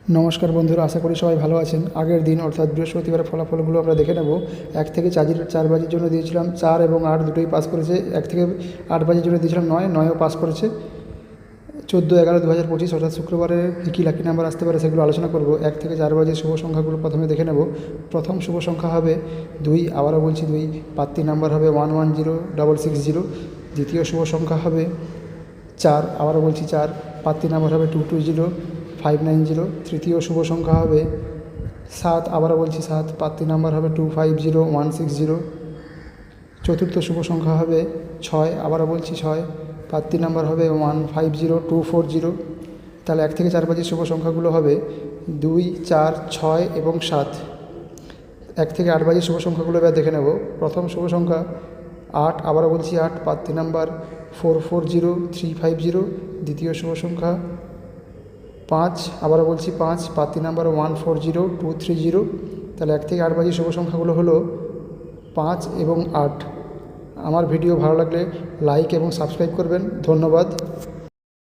নমস্কার বন্ধুরা, আশা করি সবাই ভালো আছেন। আগের দিন অর্থাৎ বৃহস্পতিবারের ফলাফলগুলো আমরা দেখে নেব। 1 থেকে 4 বাজির জন্য দিয়েছিলাম 4 এবং 8 দুটোই পাস করেছে। 1 থেকে 8 বাজির জন্য দিয়েছিলাম 9, 9ও পাস করেছে। 14/11/2025 অর্থাৎ শুক্রবারে কী কী লাকি নাম্বার আসতে পারে সেগুলো আলোচনা করব। 1 থেকে 4 বাজির শুভ সংখ্যাগুলো প্রথমে দেখে নেব। প্রথম শুভ সংখ্যা হবে 2, আবারও বলছি 2। পাত্রী নাম্বার হবে 110660। দ্বিতীয় শুভ সংখ্যা হবে 4, আবারও বলছি 4। পাত্রী নাম্বার হবে 220590। তৃতীয় শুভ সংখ্যা হবে 7, আবারও বলছি 7। পাত্রী নাম্বার হবে 250160। চতুর্থ শুভ সংখ্যা হবে 6, আবারও বলছি 6। পাত্রী নাম্বার হবে 150240। তাহলে 1 থেকে 4 বাজির শুভ সংখ্যাগুলো হবে 2, 4, 6 এবং 7। 1 থেকে 8 বাজির শুভ সংখ্যাগুলো এবার দেখে নেব। প্রথম শুভ সংখ্যা 8, আবারও বলছি 8। পাত্রী নাম্বার 440350। দ্বিতীয় শুভ সংখ্যা 5, আবারও বলছি 5। পাত্রী নাম্বার 140230। তাহলে 1 থেকে 8 বাজির শুভ সংখ্যাগুলো হলো 5 এবং 8। আমার ভিডিও ভালো লাগলে লাইক এবং সাবস্ক্রাইব করবেন। ধন্যবাদ।